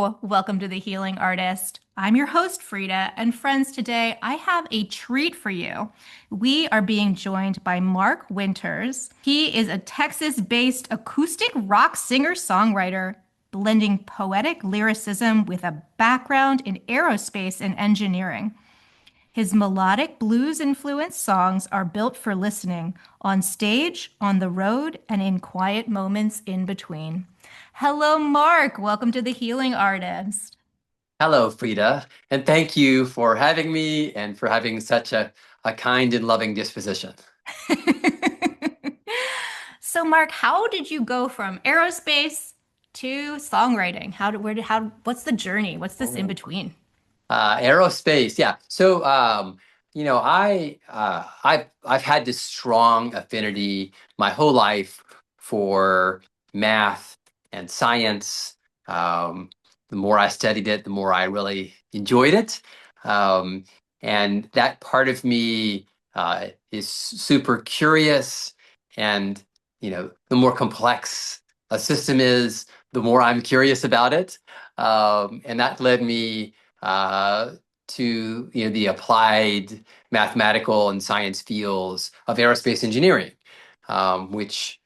Hello, welcome to The Healing Artist. I'm your host, Frida, and friends, today I have a treat for you. We are being joined by Mark Winters. He is a Texas-based acoustic rock singer-songwriter, blending poetic lyricism with a background in aerospace and engineering. His melodic blues-influenced songs are built for listening on stage, on the road, and in quiet moments in between. Hello, Mark. Welcome to The Healing Artist. Hello, Frida, and thank you for having me and for having such a kind and loving disposition. So, Mark, how did you go from aerospace to songwriting? What's the journey? What's this in Oh. between? Aerospace, yeah. I've had this strong affinity my whole life for math and science. The more I studied it, the more I really enjoyed it. Um, and that part of me is super curious. And, the more complex a system is, the more I'm curious about it. And that led me uh, to the applied mathematical and science fields of aerospace engineering, which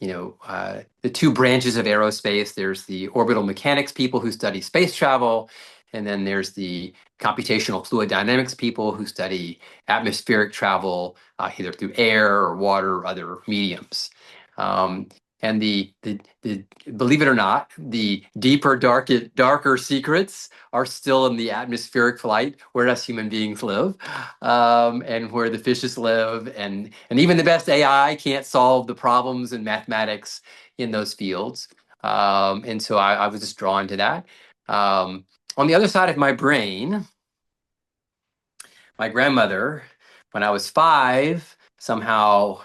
the two branches of aerospace. There's the orbital mechanics people who study space travel, and then there's the computational fluid dynamics people who study atmospheric travel, either through air or water or other mediums. Um, and the believe it or not, the deeper, darker secrets are still in the atmospheric flight where us human beings live, and where the fishes live, and even the best AI can't solve the problems in mathematics in those fields. And so I was just drawn to that. On the other side of my brain, my grandmother, when I was 5, somehow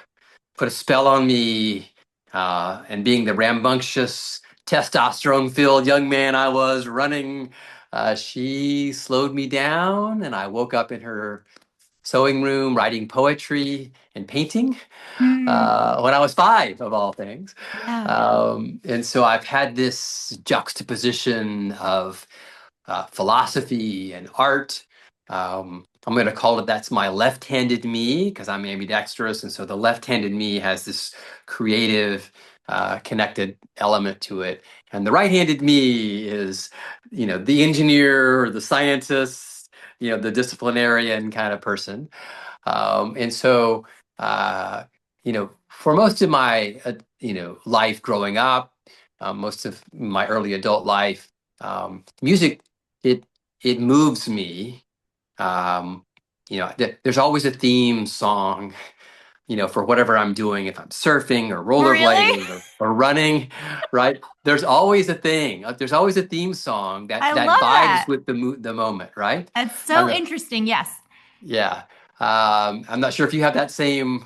put a spell on me, and being the rambunctious, testosterone-filled young man I was running, she slowed me down, and I woke up in her sewing room writing poetry and painting Hmm. when I was 5, of all things. Yeah. And so I've had this juxtaposition of philosophy and art. I'm going to call it that's my left-handed me because I'm ambidextrous, and so the left-handed me has this creative, connected element to it, and the right-handed me is, the engineer or the scientist, the disciplinarian kind of person. And so, for most of my, life growing up, most of my early adult life, music, it it moves me. Um, there's always a theme song, for whatever I'm doing. If I'm surfing or Really? rollerblading or running, right? There's always a thing. There's always a theme song that I that love vibes that. with the moment, right? That's I don't so know. interesting. Yes. Yeah. I'm not sure if you have that same,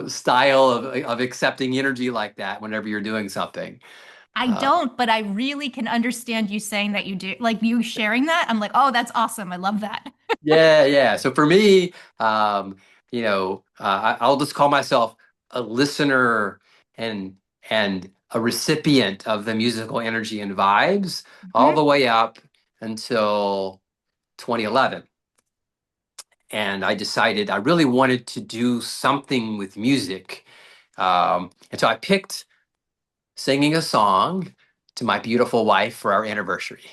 style of accepting energy like that whenever you're doing something. I Uh, don't, but I really can understand you saying that you do. Like you sharing that. I'm like, oh, that's awesome. I love that. yeah, yeah. So for me, I'll just call myself a listener and and a recipient of the musical energy and vibes all Mhm. the way up until 2011. And I decided I really wanted to do something with music. And so I picked singing a song to my beautiful wife for our anniversary.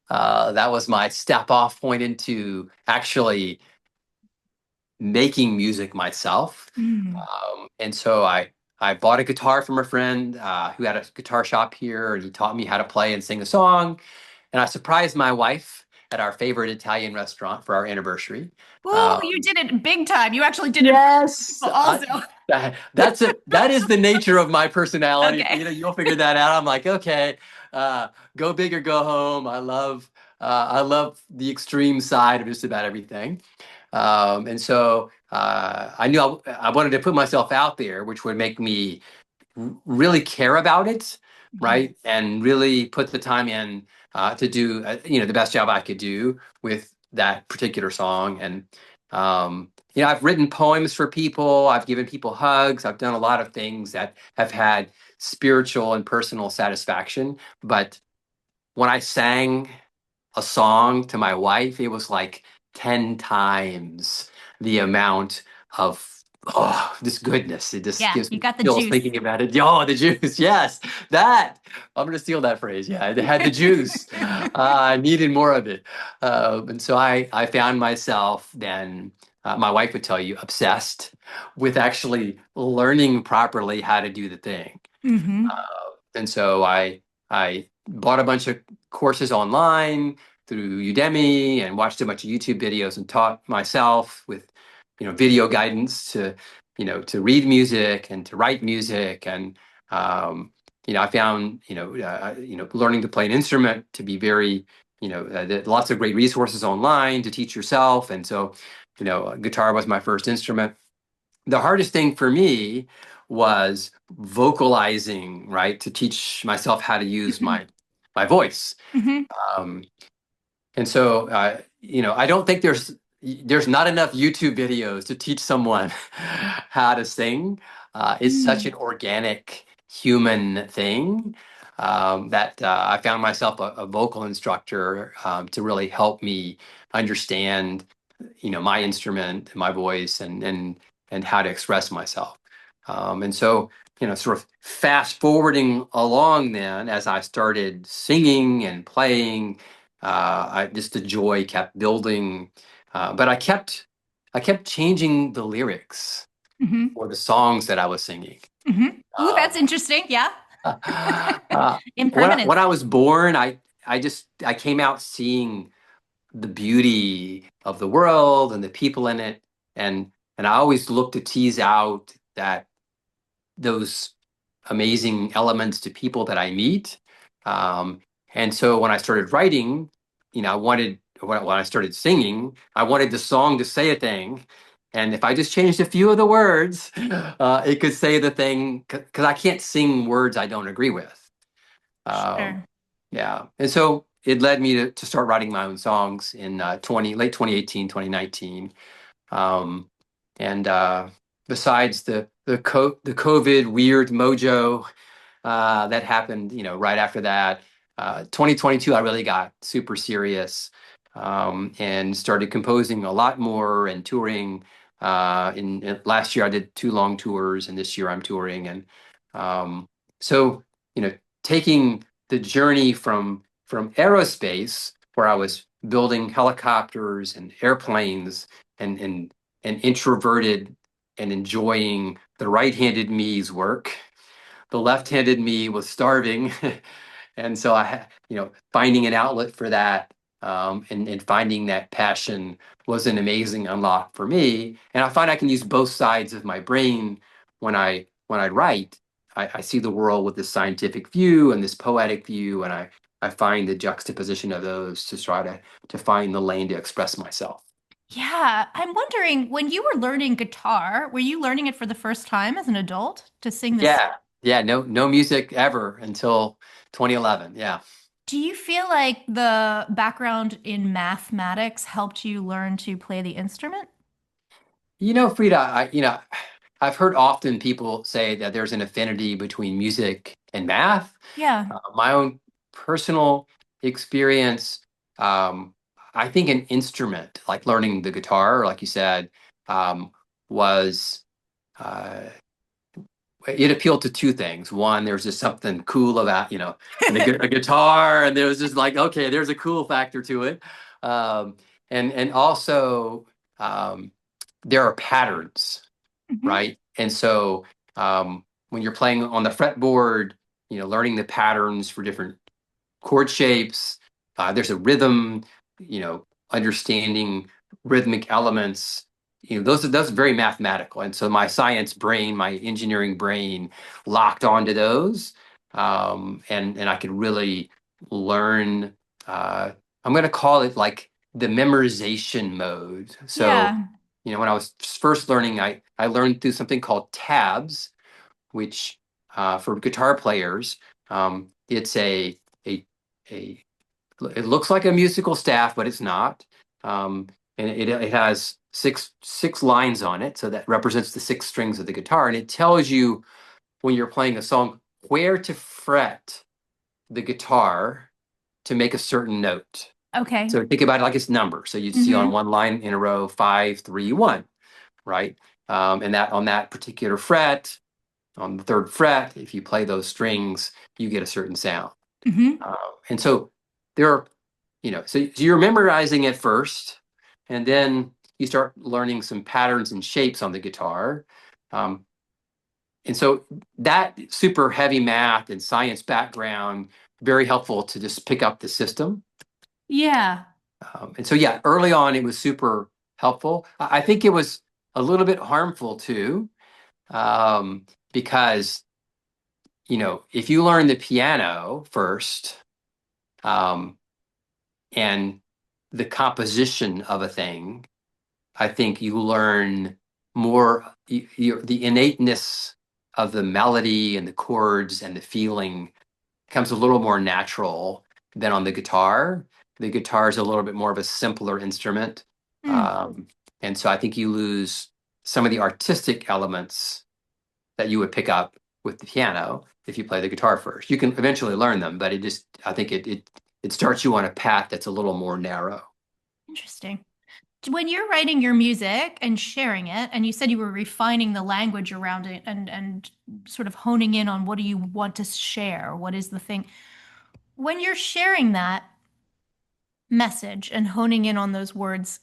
That was my step off point into actually making music myself. Mm. And so I bought a guitar from a friend who had a guitar shop here, and he taught me how to play and sing a song. And I surprised my wife at our favorite Italian restaurant for our anniversary. Oh, you Um, did it big time. You actually did it for yes, people also. that is the nature of my personality. Okay. You'll figure that out. I'm like, okay, uh, go big or go home. I love the extreme side of just about everything. And so I knew I wanted to put myself out there, which would make me really care about it, Mhm. right? And really put the time in to do, the best job I could do with that particular song. And, I've written poems for people, I've given people hugs, I've done a lot of things that have had spiritual and personal satisfaction. But when I sang a song to my wife, it was like 10 times the amount of this goodness. It just Yeah, gives you me got the chills juice. thinking about it. Oh, the juice. Yes, that. I'm gonna steal that phrase. Yeah, it had the juice. I needed more of it. And so I found myself then, my wife would tell you, obsessed with actually learning properly how to do the thing. Hmm. And so I bought a bunch of courses online through Udemy and watched a bunch of YouTube videos and taught myself with, video guidance to, to read music and to write music. And, I found, learning to play an instrument to be very, lots of great resources online to teach yourself. And so, guitar was my first instrument. The hardest thing for me was vocalizing, right? To teach myself how to use my voice. Hmm. Um, and so, I don't think there's not enough YouTube videos to teach someone how to sing. It's such an organic human thing that I found myself a vocal instructor to really help me understand, my instrument, my voice, and how to express myself. And so, sort of fast forwarding along then as I started singing and playing, just the joy kept building. But I kept changing the lyrics Hmm. for the songs that I was singing. Hmm. Ooh, that's Um, interesting. Yeah. when I, Impermanence. when I was born, I came out seeing the beauty of the world and the people in it, and I always look to tease out that those amazing elements to people that I meet. Um, and so when I started writing, I wanted, when I started singing, I wanted the song to say a thing. And if I just changed a few of the words, it could say the thing, because I can't sing words I don't agree with. Um, Sure. yeah. And so it led me to start writing my own songs in late 2018, 2019. Um, and besides the COVID weird mojo that happened, right after that, 2022, I really got super serious and started composing a lot more and touring. In last year, I did 2 long tours, and this year I'm touring. And so, taking the journey from aerospace, where I was building helicopters and airplanes and introverted and enjoying the right-handed me's work. The left-handed me was starving, and so finding an outlet for that and finding that passion was an amazing unlock for me. And I find I can use both sides of my brain when I write. I see the world with this scientific view and this poetic view, and I find the juxtaposition of those to try to find the lane to express myself. Yeah, I'm wondering when you were learning guitar, were you learning it for the first time as an adult to sing this? Yeah. Yeah, no music ever until 2011. Yeah. Do you feel like the background in mathematics helped you learn to play the instrument? Frida, I've heard often people say that there's an affinity between music and math. Yeah. My own personal experience, um, I think an instrument like learning the guitar, like you said, was uh, it appealed to two things. One, there was just something cool about, a guitar, and there was just like, okay, there's a cool factor to it. Um, and also, um, there are patterns, Hmm. right? And so, when you're playing on the fretboard, learning the patterns for different chord shapes. There's a rhythm, understanding rhythmic elements. Those are very mathematical. And so my science brain, my engineering brain locked onto those. And I could really learn, uh, I'm going to call it like the memorization mode. So, Yeah. when I was first learning, I learned through something called tabs, which for guitar players, it's a a it looks like a musical staff, but it's not. Um, and it has six lines on it, so that represents the six strings of the guitar, and it tells you when you're playing a song where to fret the guitar to make a certain note. Okay. So think about it like it's numbers. So you'd see on Mm-hmm. one line in a row 5, 3, 1, right? And that on that particular fret, on the third fret, if you play those strings, you get a certain sound. Mm-hmm. Uh, and so there are, so you're memorizing it first, and then you start learning some patterns and shapes on the guitar. Um, and so that super heavy math and science background, very helpful to just pick up the system. Yeah. And so, yeah, early on, it was super helpful. I think it was a little bit harmful too, because, if you learn the piano first, um, and the composition of a thing, I think you learn more the innateness of the melody and the chords and the feeling becomes a little more natural than on the guitar. The guitar is a little bit more of a simpler instrument. Mm. And so I think you lose some of the artistic elements that you would pick up with the piano if you play the guitar first. You can eventually learn them, but I think it starts you on a path that's a little more narrow. Interesting. When you're writing your music and sharing it, and you said you were refining the language around it and sort of honing in on what do you want to share? What is the thing? When you're sharing that message and honing in on those words,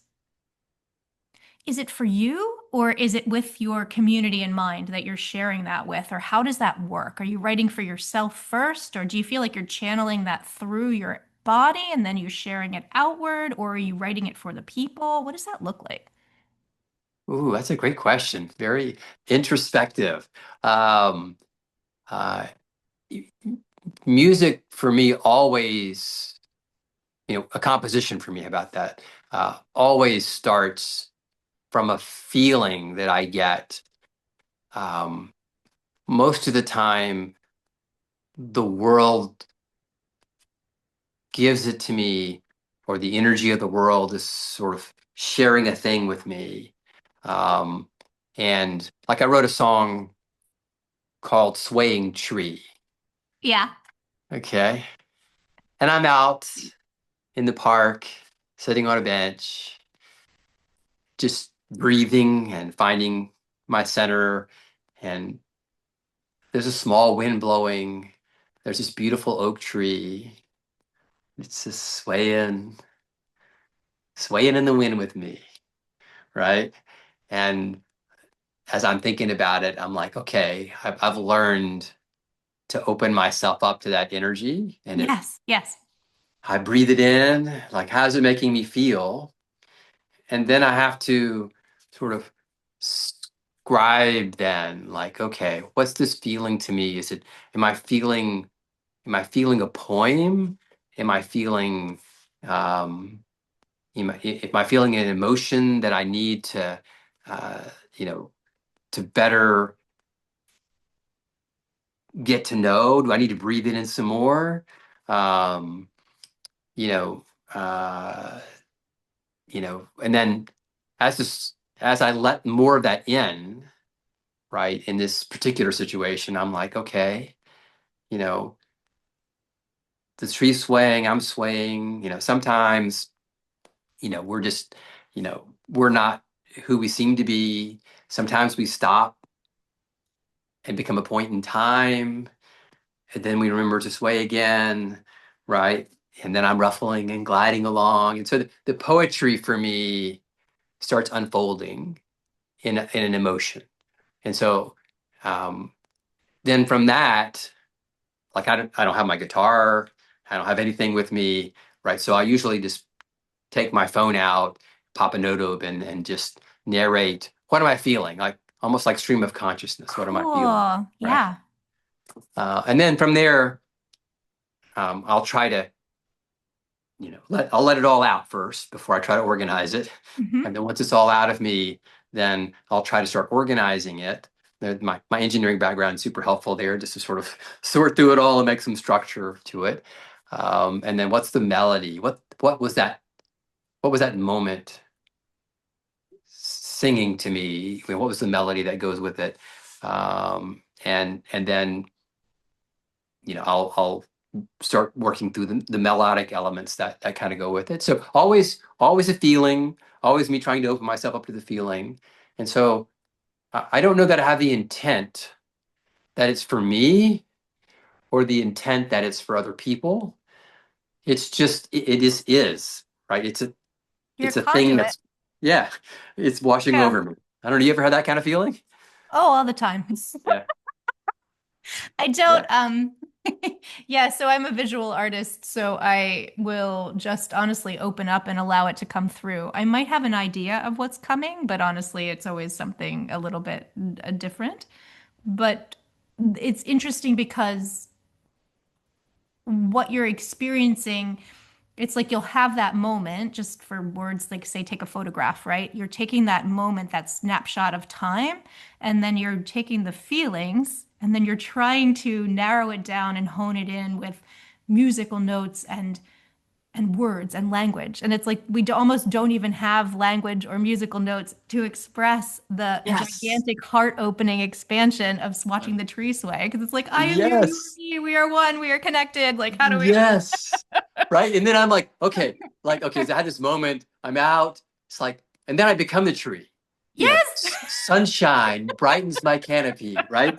is it for you or is it with your community in mind that you're sharing that with? Or how does that work? Are you writing for yourself first, or do you feel like you're channeling that through your body and then you're sharing it outward, or are you writing it for the people? What does that look like? Ooh, that's a great question. Very introspective. Um, uh, Music for me always, a composition for me about that, always starts from a feeling that I get. Um, Most of the time, the world gives it to me, or the energy of the world is sort of sharing a thing with me. Um, and like I wrote a song called Swaying Tree. Yeah. Okay. And I'm out in the park, sitting on a bench, just breathing and finding my center. And there's a small wind blowing. There's this beautiful oak tree. It's just swaying in the wind with me, right? And as I'm thinking about it, I'm like, okay, I've learned to open myself up to that energy. And if Yes. Yes. I breathe it in, like, how's it making me feel? And then I have to sort of scribe then, like, okay, what's this feeling to me? Am I feeling, am I feeling a poem? Am I feeling, um, am I feeling an emotion that I need to, uh, you know, to better get to know? Do I need to breathe it in some more? Um, you know, uh, and then as I let more of that in, right, in this particular situation, I'm like, okay, you know, the tree's swaying, I'm swaying, sometimes, we're just, we're not who we seem to be. Sometimes we stop and become a point in time, and then we remember to sway again, right? And then I'm ruffling and gliding along. And so the poetry for me starts unfolding in an emotion. And so um, then from that, like I don't have my guitar, I don't have anything with me, right? So I usually just take my phone out, pop a note open, and just narrate what am I feeling, like almost like stream of consciousness. What am I feeling, Cool. right? Yeah. And then from there, I'll try to, I'll let it all out first before I try to organize it. And Hmm. then once it's all out of me, then I'll try to start organizing it. My engineering background is super helpful there, just to sort of sort through it all and make some structure to it. And then what's the melody? What was that? What was that moment singing to me? I mean, what was the melody that goes with it? And then I'll start working through the melodic elements that kind of go with it. So always a feeling, always me trying to open myself up to the feeling. And so I don't know that I have the intent that it's for me or the intent that it's for other people. It's just it is, right? You're a It's a thing conduit. that's, yeah, it's washing Yeah. over me. I don't know. You ever had that kind of feeling? Oh, all the time. Yeah. I Yeah. don't, yeah, so I'm a visual artist, so I will just honestly open up and allow it to come through. I might have an idea of what's coming, but honestly, it's always something a little bit different. But it's interesting because what you're experiencing, it's like you'll have that moment, just for words like, say, take a photograph, right? You're taking that moment, that snapshot of time, and then you're taking the feelings, and then you're trying to narrow it down and hone it in with musical notes and words and language. And it's like almost don't even have language or musical notes to express the Yes. gigantic heart-opening expansion of watching the tree sway. Because it's like, I am you, you are Yes. me, we are one, we are connected. Like, how do we? Yes. Right. And then I'm like, okay, so I had this moment, I'm out. It's like, and then I become the tree. Yes, Sunshine brightens my canopy, right?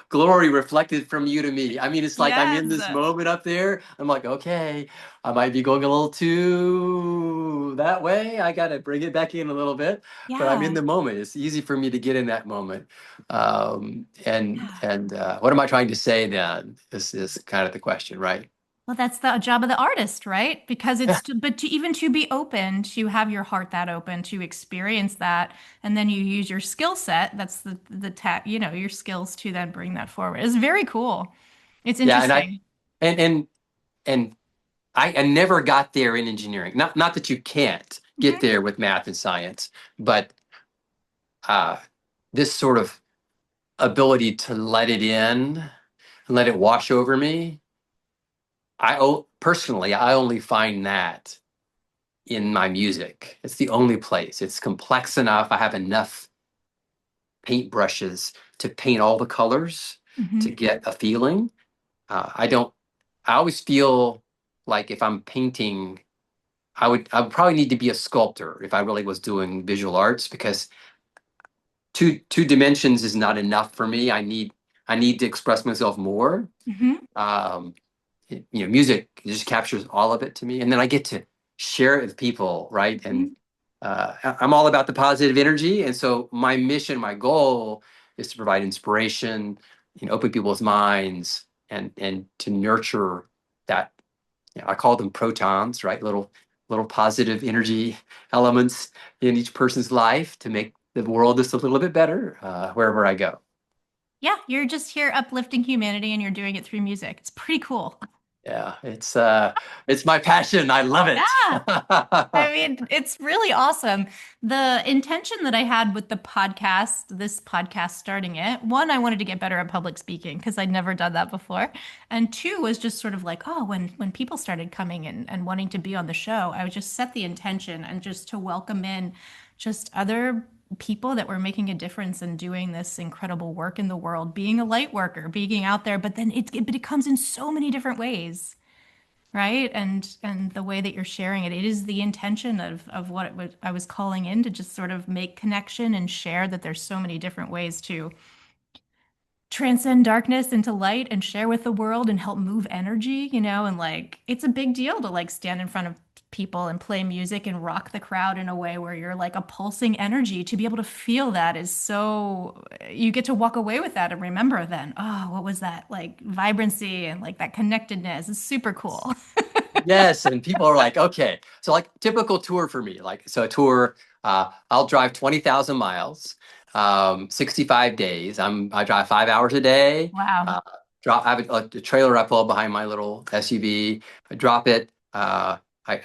Glory reflected from you to me. I mean, it's like I'm in yes. this moment up there. I'm like, okay, I might be going a little too that way. I got to bring it back in a little bit, but I'm in Yeah. the moment. It's easy for me to get in that moment. And what am I trying to say then? Is kind of the question, right? Well, that's the job of the artist, right? Because Yeah. but to even to be open, to have your heart that open, to experience that, and then you use your skill set. That's your skills to then bring that forward. It's very cool. It's Yeah, and I interesting. and and and I never got there in engineering. Not that you can't get Mhm. there with math and science, but uh, this sort of ability to let it in and let it wash over me. Personally, I only find that in my music. It's the only place. It's complex enough. I have enough paintbrushes to paint all the colors to Mhm. get a feeling. I don't. I always feel like if I'm painting, I would probably need to be a sculptor if I really was doing visual arts because two dimensions is not enough for me. I need to express myself more. Mhm. Um, Music just captures all of it to me, and then I get to share it with people, right? And Mhm. I'm all about the positive energy, and so my mission, my goal, is to provide inspiration, open people's minds, and to nurture that. I call them protons, right? Little positive energy elements in each person's life to make the world just a little bit better wherever I go. Yeah, you're just here uplifting humanity, and you're doing it through music. It's pretty cool. Yeah, it's my passion. I love it. Yeah. I mean, it's really awesome. The intention that I had with this podcast starting it, one, I wanted to get better at public speaking because I'd never done that before. And two was just sort of like, oh, when people started coming and wanting to be on the show, I would just set the intention and just to welcome in just other people that were making a difference and doing this incredible work in the world, being a light worker, being out there, but then but it comes in so many different ways, right? And the way that you're sharing it, it is the intention of what I was calling in to just sort of make connection and share that there's so many different ways to transcend darkness into light and share with the world and help move energy, and like it's a big deal to like stand in front of people and play music and rock the crowd in a way where you're like a pulsing energy. To be able to feel that is so, you get to walk away with that and remember then, oh, what was that like vibrancy and like that connectedness is super cool. Yes, and people are like, okay, so like typical tour for me, like so a tour, I'll drive 20,000 miles, 65 days. I drive 5 hours a day. Wow. Uh, I have a trailer I pull behind my little SUV. I drop it. I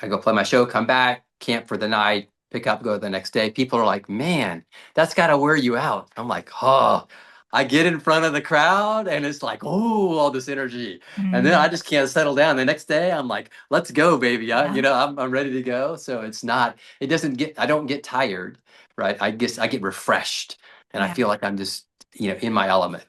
go play my show, come back, camp for the night, pick up, go the next day. People are like, man, that's got to wear you out. I'm like, oh. I get in front of the crowd and it's like, oh, all this energy. And then I Mm, just can't settle down. The next day, I'm like, let's go, baby. yeah. I'm ready to go. So it doesn't I don't get tired, right? I guess I get refreshed and I Yeah. feel like I'm just, in my element,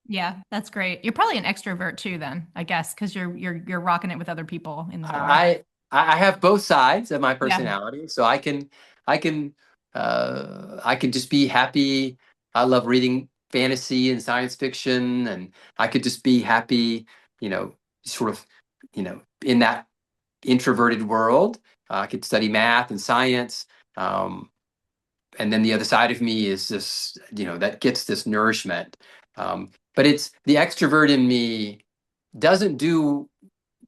Yeah, that's great. You're probably an extrovert too, then, I guess, because you're rocking it with other people in the room. I have both sides of my Yeah. personality, so I can I can just be happy. I love reading fantasy and science fiction, and I could just be happy, you know, sort of, in that introverted world. I could study math and science. Um, and then the other side of me is this, that gets this nourishment. But it's the extrovert in me doesn't do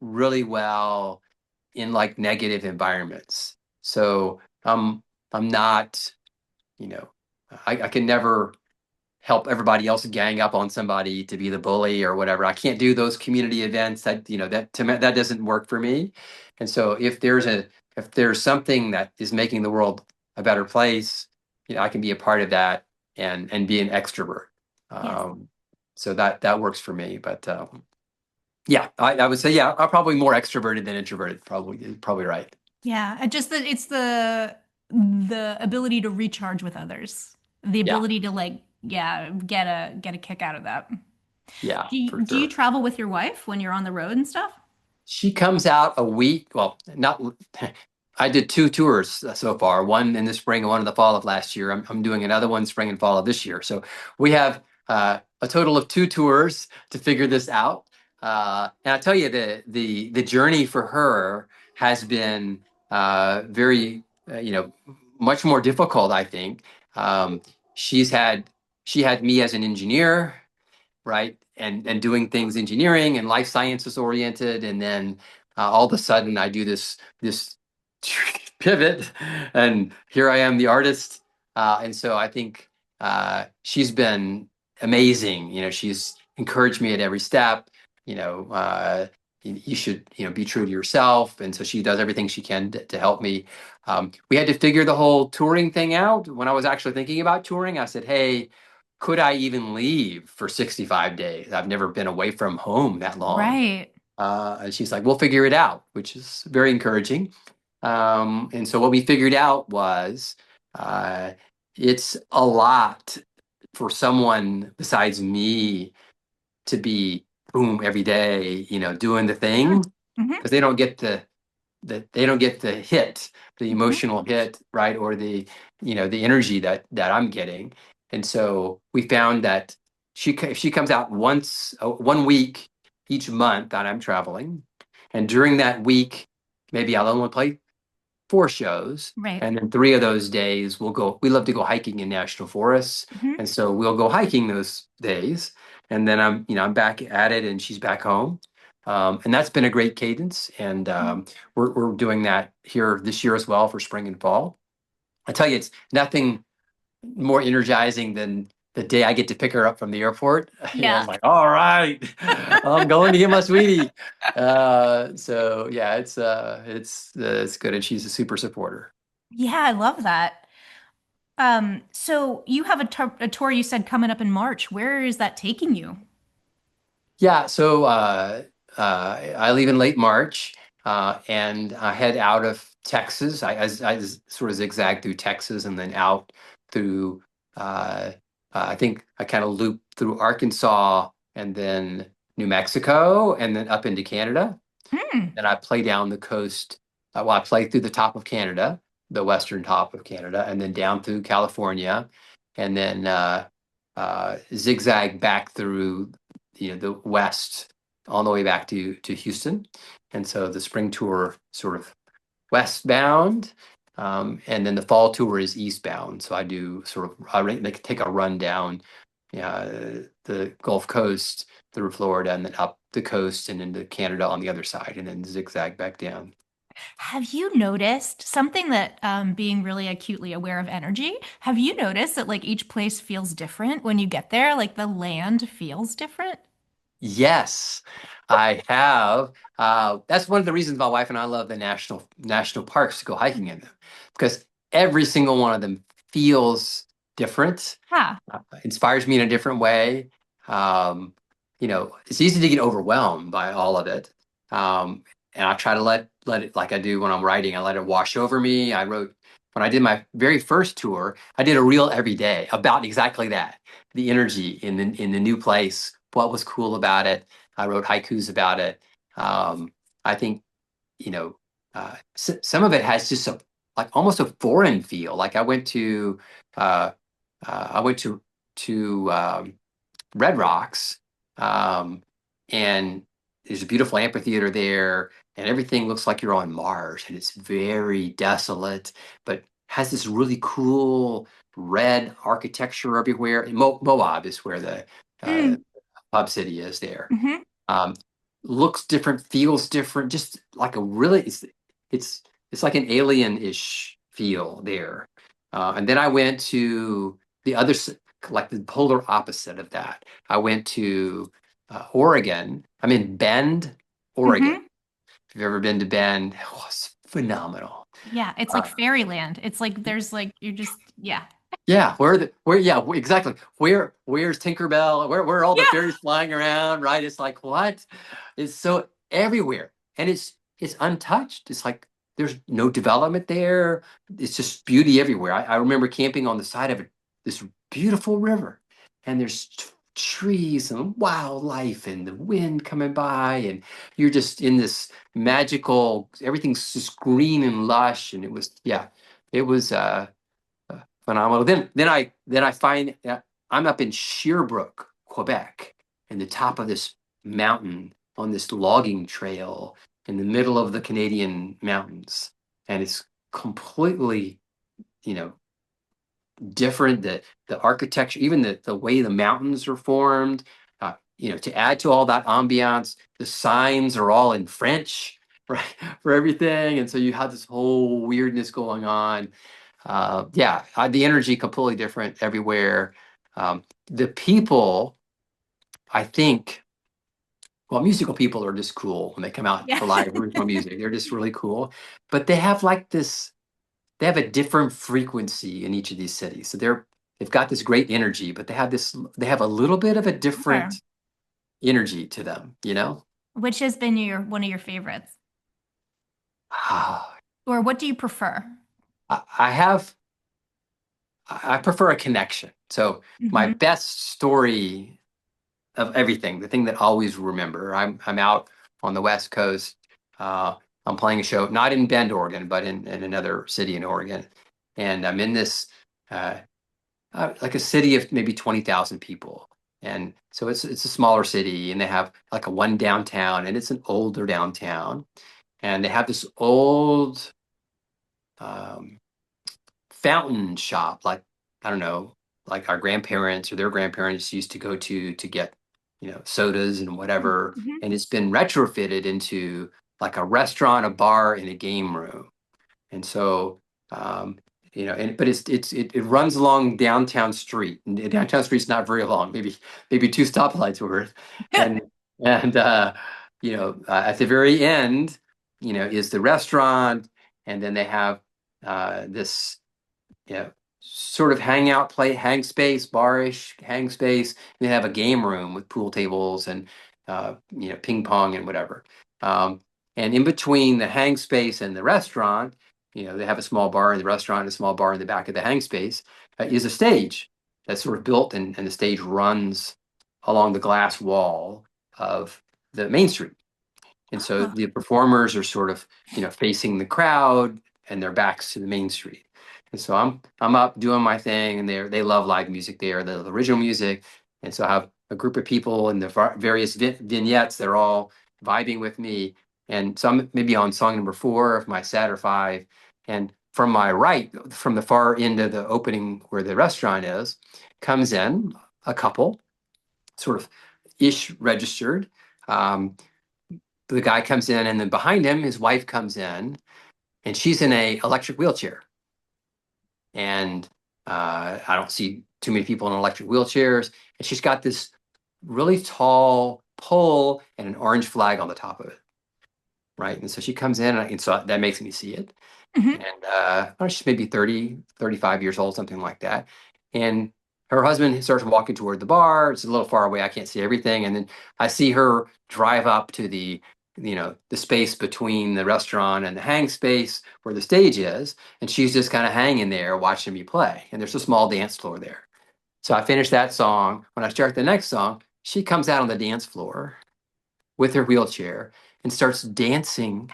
really well in like negative environments. So I'm not, you know, I can never help everybody else gang up on somebody to be the bully or whatever. I can't do those community events that, that to me, that doesn't work for me. And so if there's something that is making the world a better place, I can be a part of that and be an extrovert. Yes. Um, so that works for me. But yeah, I would say, yeah, I'm probably more extroverted than introverted. Probably right. Yeah, just that it's the ability to recharge with others, the Yeah, ability to like, yeah, get a kick out of that. yeah, for Do you sure. travel with your wife when you're on the road and stuff? She comes out a week. Well, not. I did two tours so far. One in the spring and one in the fall of last year. I'm doing another one spring and fall of this year. So we have a total of two tours to figure this out. And I tell you, the journey for her has been very, much more difficult. I think she's had she had me as an engineer, right? And doing things engineering and life sciences oriented, and then all of a sudden I do this pivot, and here I am, the artist. And so I think she's been amazing. She's encouraged me at every step. You know, you should be true to yourself, and so she does everything she can to help me. We had to figure the whole touring thing out. When I was actually thinking about touring, I said, "Hey, could I even leave for 65 days? I've never been away from home that long." Right. And she's like, "We'll figure it out," which is very encouraging. And so what we figured out was uh, it's a lot for someone besides me to be boom every day, doing the Mm. thing, Hmm. because they don't get the hit, the Hmm. emotional hit, right? Or the energy that I'm getting. And so we found that if she comes out one week each month that I'm traveling, and during that week, maybe I'll only play four shows. Right. And then three of those days we love to go hiking in national forests. Hmm. And so we'll go hiking those days. And then I'm back at it and she's back home. And that's been a great cadence. And we're doing that here this year as well for spring and fall. I tell you, it's nothing more energizing than the day I get to pick her up from the airport. I'm Yeah. like, all right, I'm going to get my sweetie. So yeah, it's good, and she's a super supporter. Yeah, I love that. So you have a tour you said coming up in March. Where is that taking you? Yeah, so I leave in late March, and I head out of Texas. I sort of zigzag through Texas and then out through. I think I kind of loop through Arkansas and then New Mexico and then up into Canada. Hmm. And I play down the coast. I play through the top of Canada, the western top of Canada, and then down through California, and then zigzag back through, the west, all the way back to Houston. And so the spring tour sort of westbound, and then the fall tour is eastbound. So I do sort of like take a run down, the Gulf Coast through Florida and then up the coast and into Canada on the other side, and then zigzag back down. Have you noticed something that, being really acutely aware of energy, have you noticed that like each place feels different when you get there? Like the land feels different? Yes, I have. That's one of the reasons my wife and I love the national parks to go hiking in them, because every single one of them feels different, Yeah. inspires me in a different way. Um, it's easy to get overwhelmed by all of it. And I try to let it, like I do when I'm writing, I let it wash over me. When I did my very first tour, I did a reel every day about exactly that, the energy in the new place what was cool about it. I wrote haikus about it. I think, you know, some of it has just a like almost a foreign feel. Like uh, I went to Red Rocks, and there's a beautiful amphitheater there, and everything looks like you're on Mars, and it's very desolate, but has this really cool red architecture everywhere. And Moab is where the uh, Mm, hub city is there. hmm Um, Looks different, feels different, just like a really it's it's like an alien-ish feel there. And then I went to the other like the polar opposite of that. I went to Oregon. I'm in Bend, Oregon. hmm If you've ever been to Bend, it was phenomenal. Yeah, it's like Uh, fairyland. It's like there's like you're just yeah. Yeah, where yeah, exactly. Where's Tinkerbell? Where are all the Yeah. fairies flying around, right? It's like what? It's so everywhere. And it's untouched. It's like there's no development there. It's just beauty everywhere. I remember camping on the side of this beautiful river, and there's trees and wildlife and the wind coming by, and you're just in this magical, everything's just green and lush, and it was yeah, it was phenomenal. Then I find I'm up in Sherbrooke, Quebec, in the top of this mountain on this logging trail in the middle of the Canadian mountains, and it's completely, you know, different. The architecture, even the way the mountains are formed. To add to all that ambiance, the signs are all in French, right, for everything, and so you have this whole weirdness going on. Yeah, the energy completely different everywhere. The people, I think, well, musical people are just cool when they come out Yeah. for live original music. They're just really cool, but they have like this. They have a different frequency in each of these cities. So they've got this great energy, but they have this. They have a little bit of a Sure. different energy to them. You know. Which has been your one of your favorites? I Or what do you prefer? I have. I prefer a connection. So my Hmm best story of everything, the thing that I always remember. I'm out on the West Coast. I'm playing a show, not in Bend, Oregon, but in another city in Oregon, and I'm in this uh, like a city of maybe 20,000 people, and so it's a smaller city, and they have like a one downtown, and it's an older downtown, and they have this old um, fountain shop, like I don't know, like our grandparents or their grandparents used to go to get, sodas and whatever, hmm and it's been retrofitted into like a restaurant, a bar, and a game room. And so, um, and but it runs along downtown street, and the downtown street's not very long, maybe two stoplights worth, and at the very end, is the restaurant, and then they have this sort of hangout hang space, barish hang space. They have a game room with pool tables and ping pong and whatever. Um, and in between the hang space and the restaurant, they have a small bar in the restaurant, and a small bar in the back of the hang space, is a stage that's sort of built, and the stage runs along the glass wall of the main street. And so Oh, the performers are sort of, facing the crowd, and their backs to the main street. And so I'm up doing my thing, and they love live music there, the original music. And so I have a group of people in the various vignettes. They're all vibing with me. And so I'm maybe on song number 4 of my set, or 5. And from my right, from the far end of the opening where the restaurant is, comes in a couple, sort of ish registered. Um, the guy comes in, and then behind him, his wife comes in, and she's in a electric wheelchair. And I don't see too many people in electric wheelchairs. And she's got this really tall pole and an orange flag on the top of it, right? And so she comes in, and so that makes me see it. hmm And she's maybe 30, 35 years old, something like that. And her husband starts walking toward the bar. It's a little far away. I can't see everything. And then I see her drive up to the space between the restaurant and the hang space where the stage is. And she's just kind of hanging there watching me play. And there's a small dance floor there. So I finish that song. When I start the next song, she comes out on the dance floor with her wheelchair and starts dancing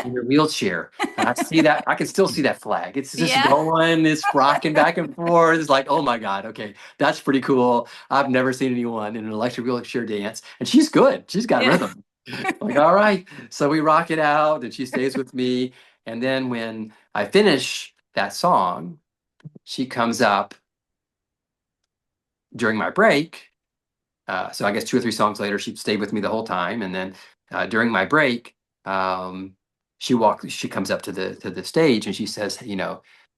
in her wheelchair. And I see that, I can still see that flag. It's just Yeah. going, it's rocking back and forth. It's like, oh my God, okay, that's pretty cool. I've never seen anyone in an electric wheelchair dance. And she's good. She's got Yeah. rhythm. Like, all right. So we rock it out and she stays with me. And then when I finish that song, she comes up during my break. So I guess 2 or 3 songs later, she stayed with me the whole time. And then during my break, um, she comes up to the stage and she says,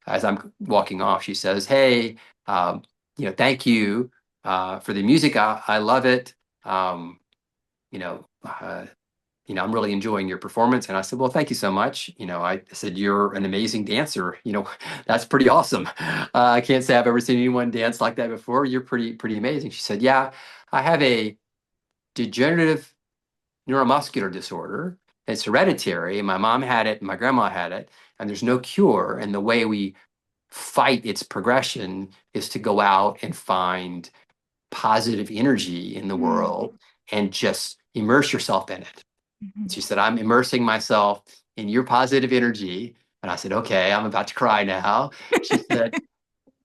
as I'm walking off, she says, "Hey, thank you for the music. I love it. Um, you know, uh, I'm really enjoying your performance." And I said, "Well, thank you so much." I said, "You're an amazing dancer. That's pretty awesome. I can't say I've ever seen anyone dance like that before. You're pretty amazing." She said, "Yeah, I have a degenerative neuromuscular disorder. It's hereditary. And my mom had it, and my grandma had it, and there's no cure. And the way we fight its progression is to go out and find positive energy in the Mm. world and just immerse yourself in it." Mhm. She said, "I'm immersing myself in your positive energy." And I said, "Okay, I'm about to cry now." She said,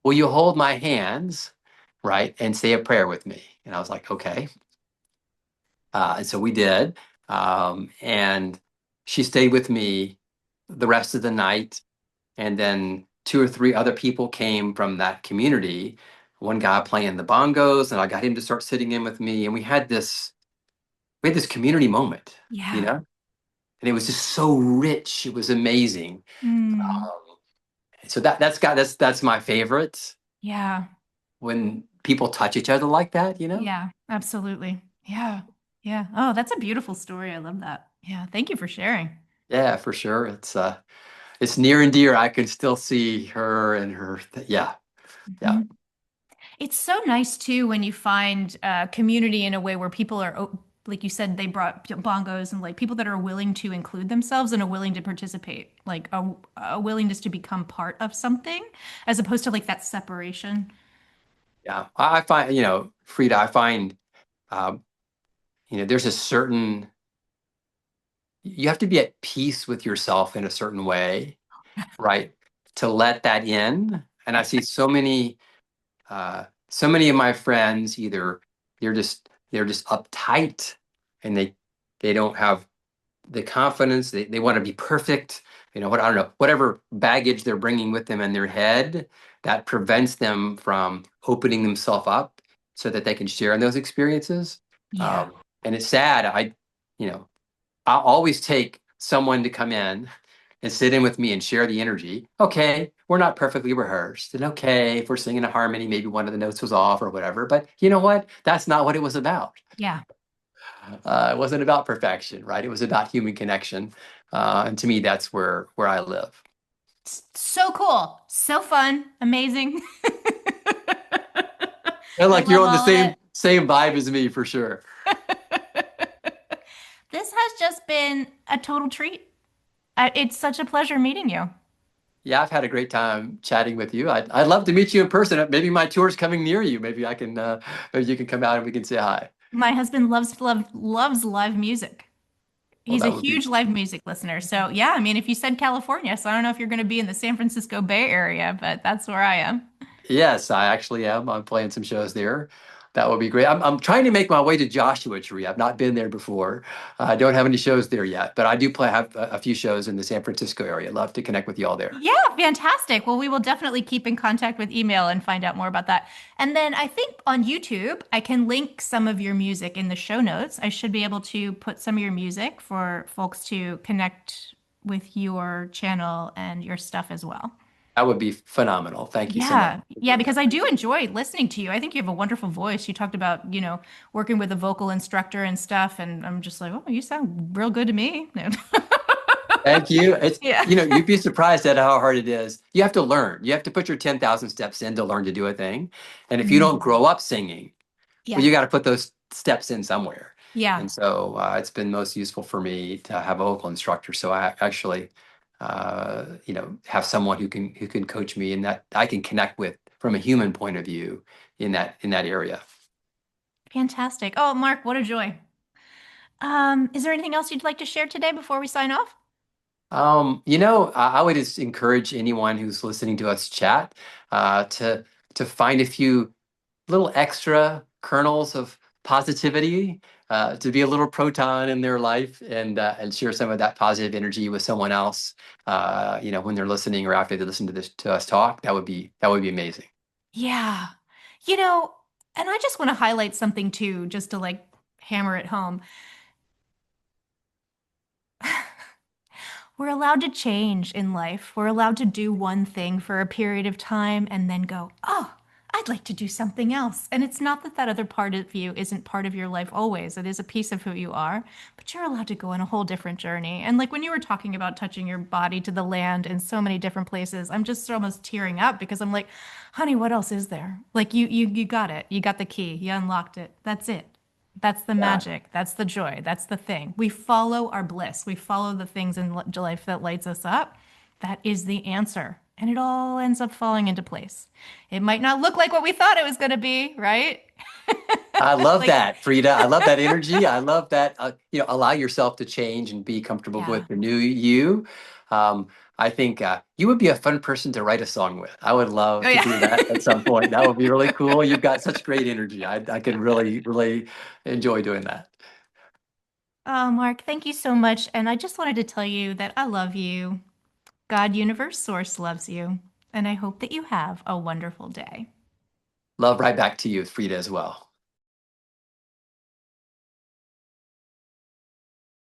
"Will you hold my hands, right, and say a prayer with me?" And I was like, "Okay." And so we did. And she stayed with me the rest of the night. And then 2 or 3 other people came from that community. One guy playing the bongos, and I got him to start sitting in with me. And we had this community moment, you Yeah. know? And it was just so rich. It was amazing. Mm. Um, so that's my favorite Yeah. when people touch each other like that. Yeah. Absolutely. Yeah. Yeah. Oh, that's a beautiful story. I love that. Yeah. Thank you for sharing. Yeah, for sure. It's near and dear. I can still see her and yeah, yeah, Mhm. It's so nice too when you find community in a way where people are, like you said, they brought bongos and like people that are willing to include themselves and are willing to participate, like a willingness to become part of something, as opposed to like that separation. yeah. I find, Frida, I find, um, there's a certain, you have to be at peace with yourself in a certain way, right? To let that in. And I see so many of my friends, either they're just uptight and they don't have the confidence. They want to be perfect. What, I don't know, whatever baggage they're bringing with them in their head that prevents them from opening themselves up so that they can share in those experiences. Yeah. And it's sad. You know, I'll always take someone to come in and sit in with me and share the energy. Okay, we're not perfectly rehearsed. And okay, if we're singing a harmony, maybe one of the notes was off or whatever. But you know what? That's not what it was about. Yeah. It wasn't about perfection, right? It was about human connection. And to me, that's where I live. So cool. So fun. Amazing. And I like you're love on the all of same vibe as me for sure. it. This has just been a total treat. It's such a pleasure meeting you. Yeah, I've had a great time chatting with you. I'd love to meet you in person. Maybe my tour's coming near you. Maybe you can come out and we can say hi. My husband loves live music. Well, He's a that would be. huge live music listener. So yeah, I mean, if you said California, so I don't know if you're going to be in the San Francisco Bay Area, but that's where I am. Yes, I actually am. I'm playing some shows there. That would be great. I'm trying to make my way to Joshua Tree. I've not been there before. I don't have any shows there yet, but I do have a few shows in the San Francisco area. Love to connect with you all there. Yeah, fantastic. Well, we will definitely keep in contact with email and find out more about that. And then I think on YouTube, I can link some of your music in the show notes. I should be able to put some of your music for folks to connect with your channel and your stuff as well. That would be phenomenal. Thank you so much Yeah, for yeah, doing because that. I do enjoy listening to you. I think you have a wonderful voice. You talked about, working with a vocal instructor and stuff, and I'm just like, oh, you sound real good to me. Thank you. It's, Yeah. you'd be surprised at how hard it is. You have to learn. You have to put your 10,000 steps in to learn to do a thing. And if you don't Mhm. grow up singing, well, Yeah. you got to put those steps in somewhere. Yeah. And so it's been most useful for me to have a vocal instructor. So I actually, have someone who can coach me and that I can connect with from a human point of view in that area. Fantastic. Oh, Mark, what a joy. Is there anything else you'd like to share today before we sign off? I would just encourage anyone who's listening to us chat to find a few little extra kernels of positivity, to be a little proton in their life, and share some of that positive energy with someone else. When they're listening or after they listen to this to us talk, that would be amazing. Yeah. You know, and I just want to highlight something too, just to like hammer it home. We're allowed to change in life. We're allowed to do one thing for a period of time and then go, oh, I'd like to do something else. And it's not that that other part of you isn't part of your life always. It is a piece of who you are, but you're allowed to go on a whole different journey. And like when you were talking about touching your body to the land in so many different places, I'm just almost tearing up because I'm like, honey, what else is there? Like you got it. You got the key. You unlocked it. That's it. That's the Yeah. magic. That's the joy. That's the thing. We follow our bliss. We follow the things in life that lights us up. That is the answer. And it all ends up falling into place. It might not look like what we thought it was going to be, right? I love Like, that, Frida. I love that energy. I love that, allow yourself to change and be comfortable yeah. with the new you. Um, I think you would be a fun person to write a song with. I would love Oh, to yeah. do that at some point. That would be really cool. You've got such great energy. I could really, really enjoy doing that. Oh, Mark, thank you so much. And I just wanted to tell you that I love you. God, Universe, Source loves you. And I hope that you have a wonderful day. Love right back to you, Frida, as well.